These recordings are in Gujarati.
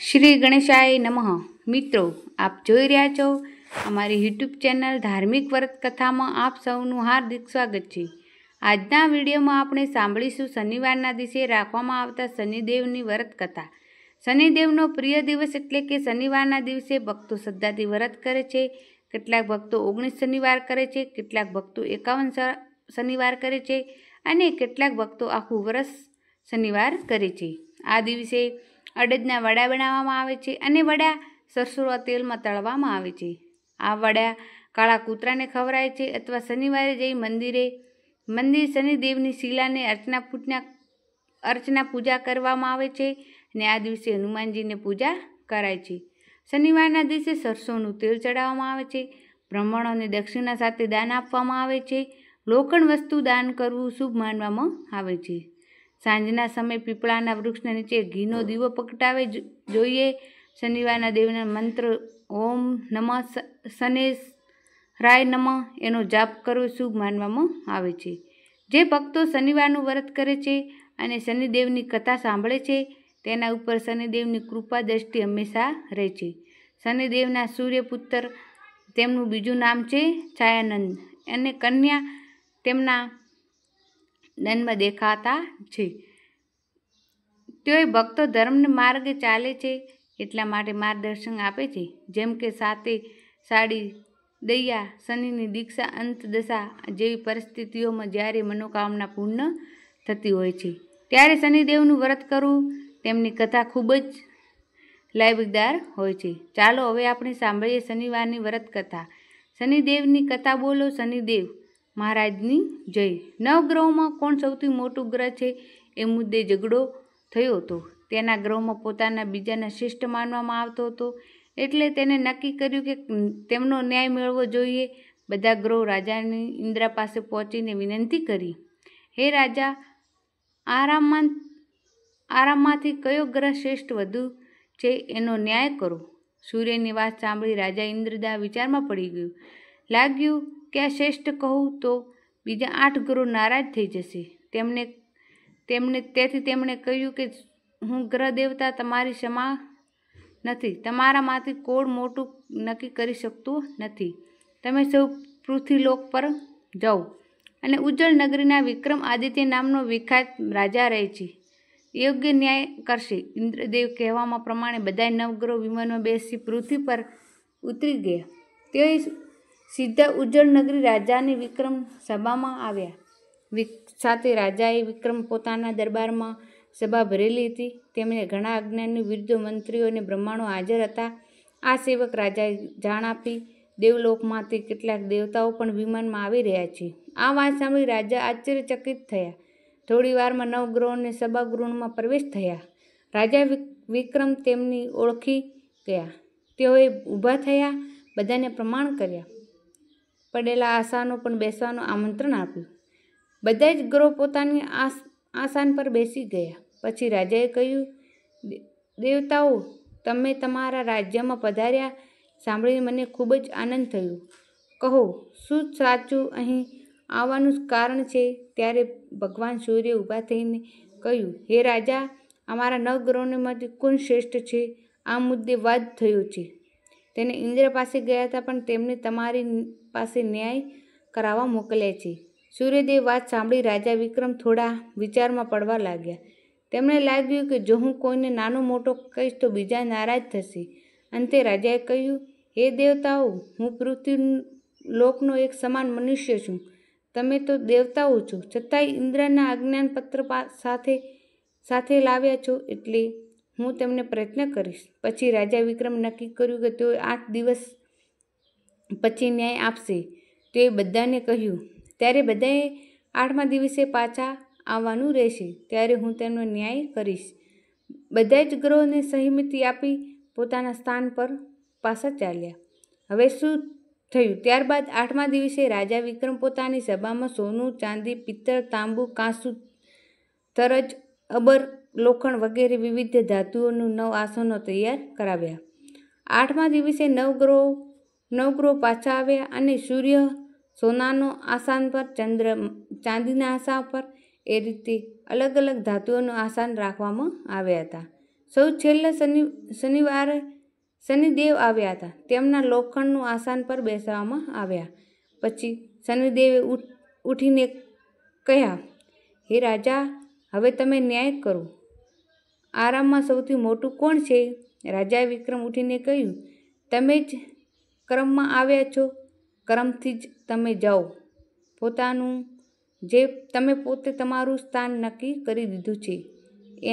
શ્રી ગણેશાય નમઃ। મિત્રો, આપ જોઈ રહ્યા છો અમારી યુટ્યુબ ચેનલ ધાર્મિક વ્રત કથામાં આપ સૌનું હાર્દિક સ્વાગત છે। આજના વિડીયોમાં આપણે સાંભળીશું શનિવારના દિવસે રાખવામાં આવતા શનિદેવની વ્રત કથા। શનિદેવનો પ્રિય દિવસ એટલે કે શનિવારના દિવસે ભક્તો શ્રદ્ધાથી વ્રત કરે છે। કેટલાક ભક્તો 19 શનિવાર કરે છે, કેટલાક ભક્તો 51 શનિવાર કરે છે અને કેટલાક ભક્તો આખું વર્ષ શનિવાર કરે છે। આ દિવસે અડદના વડા બનાવવામાં આવે છે અને વડા સરસોના તેલમાં તળવામાં આવે છે। આ વડા કાળા કૂતરાને ખવડાય છે અથવા શનિવારે જઈ મંદિર શનિદેવની શિલાને અર્ચના પૂજા કરવામાં આવે છે અને આ દિવસે હનુમાનજીને પૂજા કરાય છે। શનિવારના દિવસે સરસોનું તેલ ચડાવવામાં આવે છે। બ્રાહ્મણોને દક્ષિણા સાથે દાન આપવામાં આવે છે। લોખંડ વસ્તુ દાન કરવું શુભ માનવામાં આવે છે। સાંજના સમયે પીપળાના વૃક્ષના નીચે ઘીનો દીવો પ્રગટાવે જોઈએ। શનિવારના દેવના મંત્ર ઓમ નમઃ શનેશ્વરાય નમઃ એનો જાપ કરવો શુભ માનવામાં આવે છે। જે ભક્તો શનિવારનું વ્રત કરે છે અને શનિદેવની કથા સાંભળે છે તેના ઉપર શનિદેવની કૃપા દ્રષ્ટિ હંમેશા રહે છે। શનિદેવના સૂર્યપુત્ર તેમનું બીજું નામ છે છાયાનંદ અને કન્યા તેમના જન્મ દેખાતા છે। તેઓ ભક્તો ધર્મના માર્ગે ચાલે છે એટલા માટે માર્ગદર્શન આપે છે, જેમ કે સાતે સાડી દયા, શનિની દીક્ષા, અંતદશા જેવી પરિસ્થિતિઓમાં જ્યારે મનોકામના પૂર્ણ થતી હોય છે ત્યારે શનિદેવનું વ્રત કરવું તેમની કથા ખૂબ જ લાભદાર હોય છે। ચાલો હવે આપણે સાંભળીએ શનિવારની વ્રત કથા। શનિદેવની કથા બોલો શનિદેવ મહારાજની જય। નવગ્રહોમાં કોણ સૌથી મોટું ગ્રહ છે એ મુદ્દે ઝઘડો થયો હતો। તેના ગ્રહોમાં પોતાના બીજાના શ્રેષ્ઠ માનવામાં આવતો હતો, એટલે તેને નક્કી કર્યું કે તેમનો ન્યાય મેળવવો જોઈએ। બધા ગ્રહો રાજાની ઇન્દ્ર પાસે પહોંચીને વિનંતી કરી, હે રાજા, આરામમાંથી કયો ગ્રહ શ્રેષ્ઠ વધુ છે એનો ન્યાય કરો। સૂર્યની વાત સાંભળી રાજા ઇન્દ્રદેવ વિચારમાં પડી ગયું। લાગ્યું કે આ શ્રેષ્ઠ કહું તો બીજા 8 ગ્રહો નારાજ થઈ જશે। તેથી તેમણે કહ્યું કે હું ગ્રહ દેવતા તમારી ક્ષમા નથી, તમારામાંથી કોણ મોટું નક્કી કરી શકતું નથી। તમે સૌ પૃથ્વીલોક પર જાઓ અને ઉજ્જળ નગરીના વિક્રમ આદિત્ય નામનો વિખ્યાત રાજા રહે છે, યોગ્ય ન્યાય કરશે। ઇન્દ્રદેવ કહેવામાં પ્રમાણે બધા 9 ગ્રહો વિમાનમાં બેસી પૃથ્વી પર ઉતરી ગયા। તેઓ સીધા ઉજ્જળ નગરી રાજાની વિક્રમ સભામાં આવ્યા। સાથે રાજાએ વિક્રમ પોતાના દરબારમાં સભા ભરેલી હતી, તેમને ઘણા અજ્ઞાનીઓ, વિદ્વાનો, મંત્રીઓ અને બ્રાહ્મણો હાજર હતા। આ સેવક રાજાએ જાણ આપી, દેવલોકમાંથી કેટલાક દેવતાઓ પણ વિમાનમાં આવી રહ્યા છે। આ વાત સાંભળી રાજા આશ્ચર્યચકિત થયા। થોડી વારમાં 9 ગ્રહોને સભાગૃહમાં પ્રવેશ થયા। રાજા વિક્રમ તેમને ઓળખી ગયા। તેઓએ ઊભા થયા, બધાને પ્રણામ કર્યા, પડેલા આસનો પર બેસવાનું આમંત્રણ આપ્યું। બધા જ ગ્રહો પોતાની આસન પર બેસી ગયા। પછી રાજાએ કહ્યું, દેવતાઓ, તમે તમારા રાજ્યમાં પધાર્યા સાંભળીને મને ખૂબ જ આનંદ થયો। કહો, શું સાચું અહીં આવવાનું કારણ છે? ત્યારે ભગવાન સૂર્ય ઊભા થઈને કહ્યું, હે રાજા, અમારા 9 ગ્રહોમાંથી કોણ શ્રેષ્ઠ છે આ મુદ્દે વાદ થયો છે। તેને ઇન્દ્ર પાસે ગયા હતા, પણ તેમને તમારી પાસે ન્યાય કરાવવા મોકલ્યા છે। સૂર્યદેવ વાત સાંભળી રાજા વિક્રમ થોડા વિચારમાં પડવા લાગ્યા। તેમને લાગ્યું કે જો હું કોઈને નાનો મોટો કહીશ તો બીજા નારાજ થશે। અંતે રાજાએ કહ્યું, હે દેવતાઓ, હું પૃથ્વી લોકનો એક સમાન મનુષ્ય છું। તમે તો દેવતાઓ છો, છતાંય ઇન્દ્રના આજ્ઞાપત્ર સાથે લાવ્યા છો, એટલે હું તેમને પ્રયત્ન કરીશ। પછી રાજા વિક્રમ નક્કી કર્યું કે તેઓ 8 દિવસ પછી ન્યાય આપશે। તેઓએ બધાને કહ્યું, ત્યારે બધાએ 8મા દિવસે પાછા આવવાનું રહેશે, ત્યારે હું તેમનો ન્યાય કરીશ। બધા જ ગ્રહોને સહમતિ આપી પોતાના સ્થાન પર પાછા ચાલ્યા। હવે શું થયું? ત્યારબાદ 8મા દિવસે રાજા વિક્રમ પોતાની સભામાં સોનું, ચાંદી, પિત્તળ, તાંબુ, કાંસુ, તરજ, અબર, લોખંડ વગેરે વિવિધ ધાતુઓનું 9 આસનો તૈયાર કરાવ્યા। 8મા દિવસે 9 ગ્રહો પાછા આવ્યા અને સૂર્ય સોનાનો આસન પર, ચંદ્ર ચાંદીના આસન પર, એ રીતે અલગ અલગ ધાતુઓના આસન રાખવામાં આવ્યા હતા। સૌ છેલ્લા શનિવારે શનિદેવ આવ્યા હતા. તેમના લોખંડનું આસન પર બેસવામાં આવ્યા. પછી શનિદેવે ઉઠીને કહ્યા, હે રાજા, હવે તમે ન્યાય કરો. આરામમાં સૌથી મોટું કોણ છે? રાજાએ વિક્રમ ઉઠીને કહ્યું, તમે જ ક્રમમાં આવ્યા છો, ક્રમથી જ તમે જાઓ. તમે પોતે તમારું સ્થાન નક્કી કરી દીધું છે.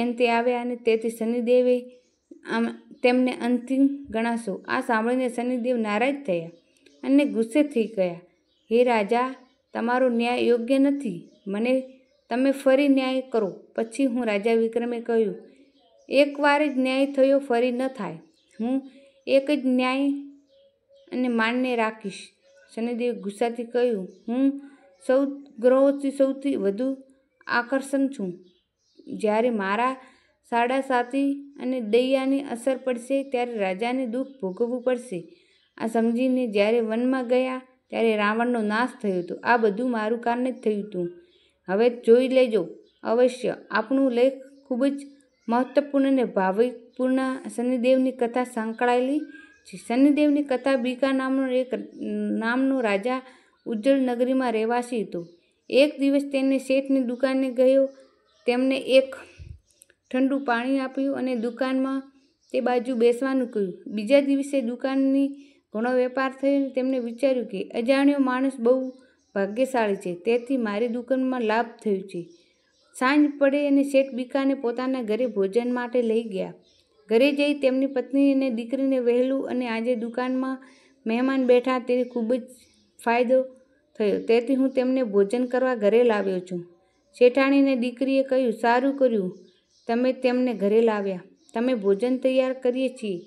અંતે આવ્યા અને તેથી શનિદેવે તેમને અંતિમ ગણાશો. આ સાંભળીને શનિદેવ નારાજ થયા અને ગુસ્સે થઈ ગયા. હે રાજા, તમારો ન્યાય યોગ્ય નથી. તમે ફરી ન્યાય કરો. પછી રાજા વિક્રમે કહ્યું, એકવાર જ ન્યાય થયો, ફરી ન થાય. હું એક જ ન્યાય અને માનને રાખીશ. શનિદેવે ગુસ્સાથી કહ્યું, હું ગ્રહોથી સૌથી વધુ આકર્ષણ છું. જ્યારે મારા સાડાસાતી અને દયાની અસર પડશે ત્યારે રાજાને દુઃખ ભોગવવું પડશે. આ સમજીને જ્યારે વનમાં ગયા ત્યારે રાવણનો નાશ થયો હતો. આ બધું મારું કારણે જ થયું હતું. હવે જોઈ લેજો. અવશ્ય આપણું લેખ ખૂબ જ મહત્વપૂર્ણ અને ભાવિકપૂર્ણ શનિદેવની કથા સંકળાયેલી છે. શનિદેવની કથા બીકા નામનો રાજા ઉજ્જળ નગરીમાં રહેવાસી હતો. એક દિવસ તેને શેઠની દુકાને ગયો. તેમને એક ઠંડુ પાણી આપ્યું અને દુકાનમાં તે બાજુ બેસવાનું કહ્યું. બીજા દિવસે દુકાનની ઘણો વેપાર થયો. તેમને વિચાર્યું કે અજાણ્યો માણસ બહુ ભાગ્યશાળી છે, તેથી મારી દુકાનમાં લાભ થયો છે. સાંજ પડે અને શેઠ બીકાને પોતાના ઘરે ભોજન માટે લઈ ગયા. ઘરે જઈ તેમની પત્ની અને દીકરીને વહેલું અને આજે દુકાનમાં મહેમાન બેઠા તેથી ખૂબ જ ફાયદો થયો, તેથી હું તેમને ભોજન કરવા ઘરે લાવ્યો છું. શેઠાણીને દીકરીએ કહ્યું, સારું કર્યું તમે તેમને ઘરે લાવ્યા. તમે ભોજન તૈયાર કરીએ છીએ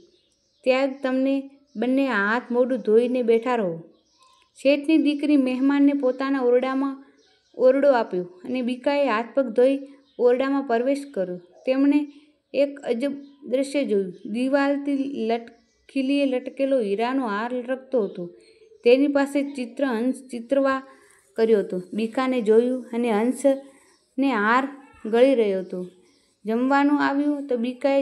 ત્યાં તમને બંને હાથ મોઢું ધોઈને બેઠા રહો. શેઠની દીકરી મહેમાનને પોતાના ઓરડો આપ્યો અને બીકાએ હાથ પગ ધોઈ ઓરડામાં પ્રવેશ કર્યો. તેમણે એક અજબ દ્રશ્ય જોયું. દિવાલથી ખીલીએ લટકેલો હીરાનો હાર લટકતો હતો. તેની પાસે હંસ ચિત્રવા કર્યો હતો. બીકાને જોયું અને હંસને હાર ગળી રહ્યો હતો. જમવાનું આવ્યું તો બીકાએ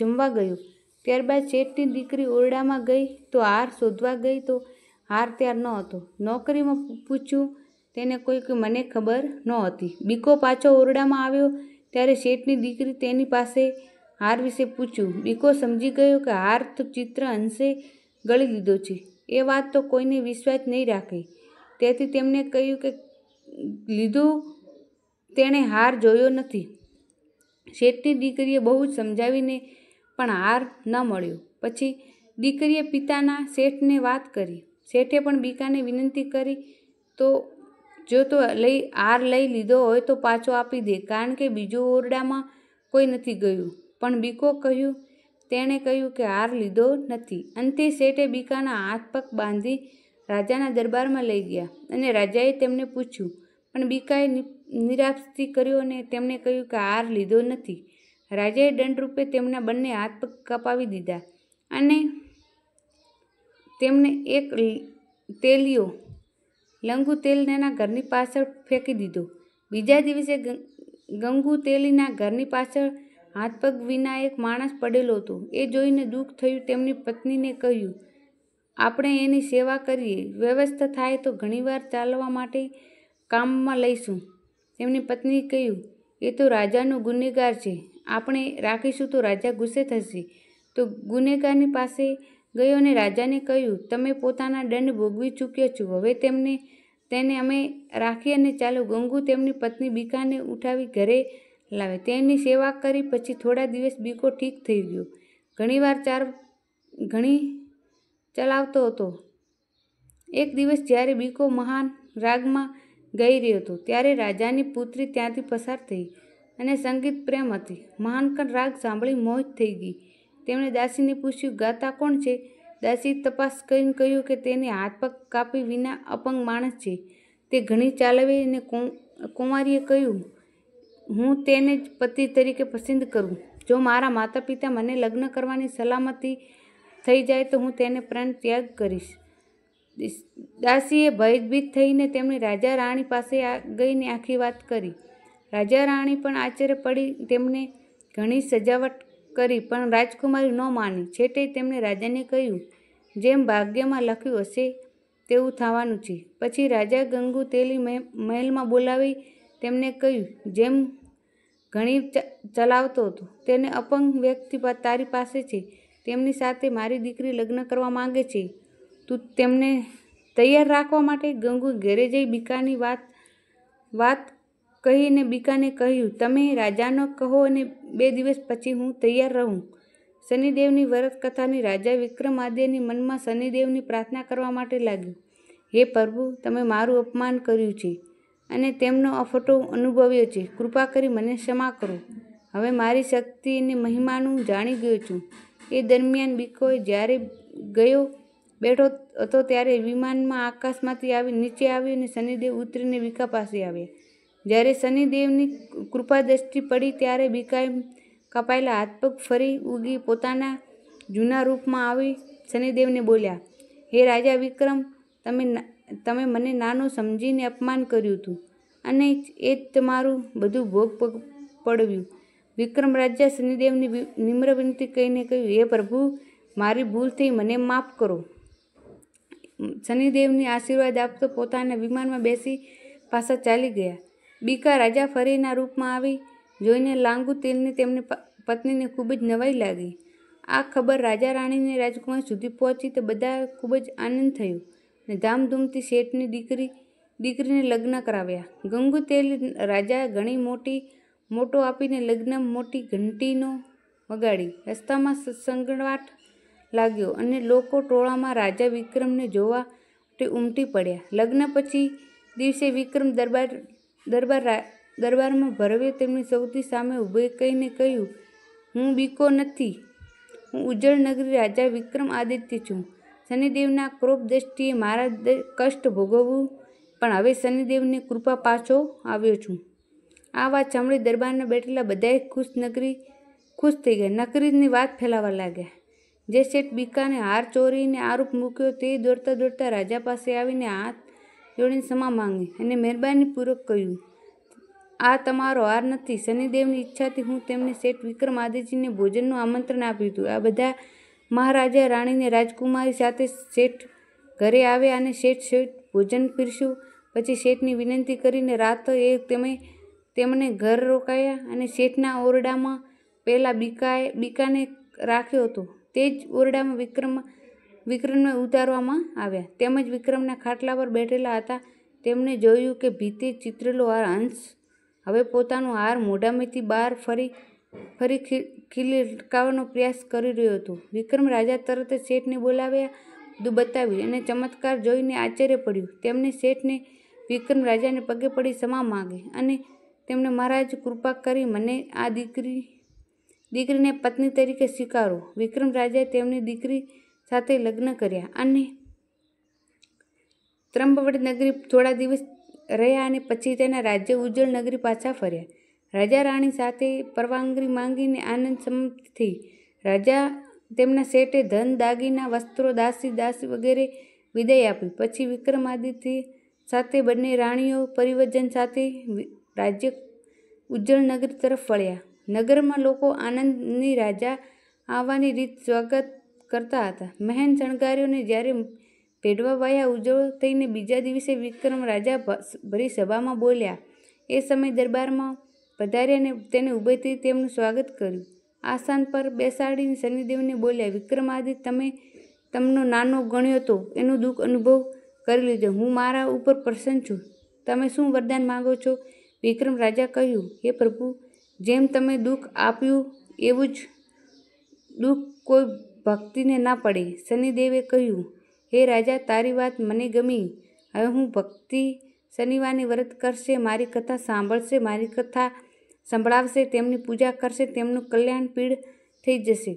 જમવા ગયો. ત્યારબાદ શેઠની દીકરી ઓરડામાં ગઈ તો હાર શોધવા ગઈ તો હાર ત્યાં ન હતો. નોકરીમાં પૂછ્યું તેને કોઈ કે મને ખબર નહોતી. બીકો પાછો ઓરડામાં આવ્યો ત્યારે શેઠની દીકરી તેની પાસે હાર વિશે પૂછ્યું. બીકો સમજી ગયો કે હાર તો હંસે ગળી લીધો છે. એ વાત તો કોઈને વિશ્વાસ નહીં રાખે, તેથી તેમણે કહ્યું કે લીધું, તેણે હાર જોયો નથી. શેઠની દીકરીએ બહુ જ સમજાવીને પણ હાર ન મળ્યો. પછી દીકરીએ પિતાના શેઠને વાત કરી. શેઠે પણ બીકાને વિનંતી કરી જો તો હાર લઈ લીધો હોય તો પાછો આપી દે, કારણ કે બીજો ઓરડામાં કોઈ નથી ગયું. પણ બીકો તેણે કહ્યું કે હાર લીધો નથી. અંતે શેઠે બીકાના હાથ પગ બાંધી રાજાના દરબારમાં લઈ ગયા અને રાજાએ તેમને પૂછ્યું, પણ બીકાએ નિરાશથી કર્યો અને તેમણે કહ્યું કે હાર લીધો નથી. રાજાએ દંડરૂપે તેમના બંને હાથ પગ કપાવી દીધા અને તેમને એક તેલિયો લંગુ તેલ તેના ઘરની પાછળ ફેંકી દીધો. બીજા દિવસે ગંગુ તેલીના ઘરની પાછળ હાથ પગ વિના એક માણસ પડેલો હતો. એ જોઈને દુઃખ થયું. તેમની પત્નીને કહ્યું, આપણે એની સેવા કરીએ, વ્યવસ્થા થાય તો ઘણીવાર ચાલવા માટે કામમાં લઈશું. તેમની પત્નીએ કહ્યું, એ તો રાજાનો ગુનેગાર છે, આપણે રાખીશું તો રાજા ગુસ્સે થશે. તો ગુનેગારની પાસે ગયો અને રાજાને કહ્યું, તમે પોતાના દંડ ભોગવી ચૂક્યા છો, હવે તેને અમે રાખી અને ચાલો. ગંગુ તેમની પત્ની બીકાને ઉઠાવી ઘરે લાવે. તેની સેવા કરી. પછી થોડા દિવસ બીકો ઠીક થઈ ગયો. ઘણી ચલાવતો હતો. એક દિવસ જ્યારે બીકો મહાન રાગમાં ગાઈ રહ્યો હતો ત્યારે રાજાની પુત્રી ત્યાંથી પસાર થઈ અને સંગીત પ્રેમ હતી. મહાનકર રાગ સાંભળી મોહિત થઈ ગઈ. તેમણે દાસીને પૂછ્યું, ગાતા કોણ છે? દાસીએ તપાસ કરીને કહ્યું કે તેને હાથ પગ કાપી વિના અપંગ માણસ છે, તે ઘણી ચાલવે. અને કુંવારીએ કહ્યું, હું તેને જ પતિ તરીકે પસંદ કરું. જો મારા માતા પિતા મને લગ્ન કરવાની સલામતી થઈ જાય તો હું તેને પ્રાણ ત્યાગ કરીશ. દાસીએ ભયભીત થઈને તેમની રાજા રાણી પાસે ગઈને આખી વાત કરી. રાજા રાણી પણ આશ્ચર્ય પડી. તેમને ઘણી સજાવટ કરી, પણ રાજકુમારી ન માની. છેટે તેમણે રાજાને કહ્યું, જેમ ભાગ્યમાં લખ્યું હશે તેવું થવાનું છે. પછી રાજા ગંગુ તેલી મહેલમાં બોલાવી તેમને કહ્યું, જેમ ઘણી ચલાવતો હતો તેને અપંગ વ્યક્તિ તારી પાસે છે. તેમની સાથે મારી દીકરી લગ્ન કરવા માંગે છે. તું તેમને તૈયાર રાખવા માટે. ગંગુ ઘેરે જઈ બીકાની વાત કહીને બીકાને કહ્યું, તમે રાજાનો કહો અને 2 દિવસ પછી હું તૈયાર રહું. શનિદેવની વ્રત કથાની રાજા વિક્રમાદિત્યની મનમાં શનિદેવની પ્રાર્થના કરવા માટે લાગ્યો. હે પ્રભુ, તમે મારું અપમાન કર્યું છે અને તેમનો અફટો અનુભવ્યો છે. કૃપા કરી મને ક્ષમા કરો. હવે મારી શક્તિ અને મહિમાનું જાણી ગયો છું. એ દરમિયાન બીકોએ જ્યારે બેઠો હતો ત્યારે વિમાનમાં આકાશમાંથી નીચે આવ્યું અને શનિદેવ ઉતરીને બીકા પાસે આવ્યા. જ્યારે શનિદેવની કૃપા દ્રષ્ટિ પડી ત્યારે બીકાએ કપાયેલા હાથ પગ ફરી ઉગી પોતાના જૂના રૂપમાં આવી શનિદેવને બોલ્યા, હે રાજા વિક્રમ, તમે મને નાનો સમજીને અપમાન કર્યું હતું અને એ જ તમારું બધું ભોગ પડવ્યું. વિક્રમ રાજા શનિદેવની નિમ્ર વિનંતી કહીને કહ્યું, હે પ્રભુ, મારી ભૂલ થઈ, મને માફ કરો. શનિદેવને આશીર્વાદ આપતો પોતાના વિમાનમાં બેસી પાછા ચાલી ગયા. બીકા રાજા ફરીના રૂપમાં આવી જોઈને લાંગુ તેલને તેમની પત્નીને ખૂબ જ નવાઈ લાગી. આ ખબર રાજા રાણીને રાજકુમાર સુધી પહોંચી તો બધા ખૂબ જ આનંદ થયો અને ધામધૂમથી શેઠની દીકરીને લગ્ન કરાવ્યા. ગંગુ તેલ રાજા ઘણી મોટો આપીને લગ્ન મોટી ઘંટીનો વગાડી. રસ્તામાં સણસણગાટ લાગ્યો અને લોકો ટોળામાં રાજા વિક્રમને જોવા માટે ઉમટી પડ્યા. લગ્ન પછી દિવસે વિક્રમ દરબારમાં ભરવે તેમની સૌથી સામે ઊભો કહીને કહ્યું, હું બીકો નથી, હું ઉજ્જળ નગરી રાજા વિક્રમાદિત્ય છું. શનિદેવના ક્રોધ દ્રષ્ટિએ મારા કષ્ટ ભોગવવું, પણ હવે શનિદેવની કૃપા પાછો આવ્યો છું. આ વાત સાંભળી દરબારમાં બેઠેલા બધાએ ખુશ થઈ ગયા. નકરીની વાત ફેલાવા લાગ્યા. જે શેઠ બીકાને હાર ચોરીને આરોપ મૂક્યો તે દોડતા રાજા પાસે આવીને હાથ જોડીને ક્ષમા માંગી અને મહેરબાનીપૂર્વક કહ્યું, આ તમારો હાર નથી. શનિદેવની ઈચ્છાથી હું તેમને શેઠ વિક્રમાદિત્યને ભોજનનું આમંત્રણ આપ્યું હતું. આ બધા મહારાજા રાણીને રાજકુમારી સાથે શેઠ ઘરે આવ્યા અને શેઠ ભોજન પીરસ્યું. પછી શેઠની વિનંતી કરીને રાત એ તેમને ઘર રોકાયા અને શેઠના ઓરડામાં પહેલા બીકાને રાખ્યો હતો તે જ ઓરડામાં વિક્રમને ઉતારવામાં આવ્યા. તેમજ વિક્રમના ખાટલા પર બેઠેલા હતા તેમણે જોયું કે ભીતે ચિતરેલો હંસ હવે પોતાનો હાર મોઢામાંથી બહાર ફરી ખીલકાવવાનો પ્રયાસ કરી રહ્યો હતો. વિક્રમ રાજા તરત જ શેઠને બોલાવ્યા, બધું બતાવ્યું અને ચમત્કાર જોઈને આશ્ચર્ય પડ્યું. તેમણે શેઠને વિક્રમ રાજાને પગે પડી ક્ષમા માંગી અને તેમણે મહારાજ કૃપા કરી મને આ દીકરીને પત્ની તરીકે સ્વીકારો. વિક્રમ રાજાએ તેમની દીકરી સાથે લગ્ન કર્યા અને ત્રંબવડ નગરી થોડા દિવસ રહ્યા અને પછી તેના રાજ્ય ઉજ્જળ નગરી પાછા ફર્યા. રાજા રાણી સાથે પરવાનગી માંગીને આનંદ સમાપ્તિ થઈ. રાજા તેમના શેઠે ધન, દાગીના, વસ્ત્રો, દાસી વગેરે વિદાય આપી. પછી વિક્રમાદિત્ય સાથે બંને રાણીઓ પરિવર્તન સાથે રાજ્ય ઉજ્જળ નગરી તરફ વળ્યા. નગરમાં લોકો આનંદની રાજા આવવાની રીત સ્વાગત કરતા હતા. મહેલ શણગાર્યોને જ્યારે ભેડવા વયા ઉજળો થઈને બીજા દિવસે વિક્રમ રાજા ભરી સભામાં બોલ્યા. એ સમયે દરબારમાં પધાર્યા અને તેને ઊભી થઈ તેમનું સ્વાગત કર્યું. આસન પર બેસાડીને શનિદેવને બોલ્યા, વિક્રમાદિત્ય, તમે તમનો નાનો ગણ્યો હતો એનું દુઃખ અનુભવ કરી લીધો. હું મારા ઉપર પ્રસન્ન છું. તમે શું વરદાન માંગો છો? વિક્રમ રાજા કહ્યું, હે પ્રભુ, જેમ તમે દુઃખ આપ્યું એવું જ દુઃખ કોઈ ભક્તિને ના પડે. શનિદેવે કહ્યું, હે રાજા, તારી વાત મને ગમી. હવે હું ભક્તિ શનિવારની વ્રત કરશે, મારી કથા સાંભળશે, મારી કથા સંભળાવશે, તેમની પૂજા કરશે, તેમનું કલ્યાણ પીડ થઈ જશે.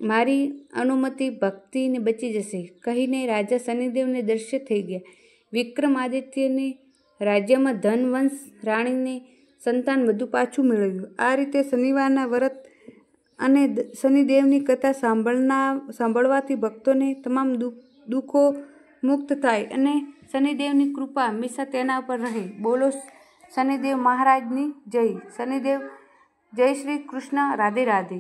મારી અનુમતિ ભક્તિને બચી જશે. કહીને રાજા શનિદેવને દ્રશ્ય થઈ ગયા. વિક્રમાદિત્યને રાજ્યમાં ધન, વંશ, રાણીને સંતાન બધું પાછું મેળવ્યું. આ રીતે શનિવારના વ્રત અને શનિદેવની કથા સાંભળવાથી ભક્તોને તમામ દુઃખો મુક્ત થાય અને શનિદેવની કૃપા હંમેશા તેના ઉપર રહે. બોલો શનિદેવ મહારાજની જય. શનિદેવ જય શ્રી કૃષ્ણ. રાધે રાધે.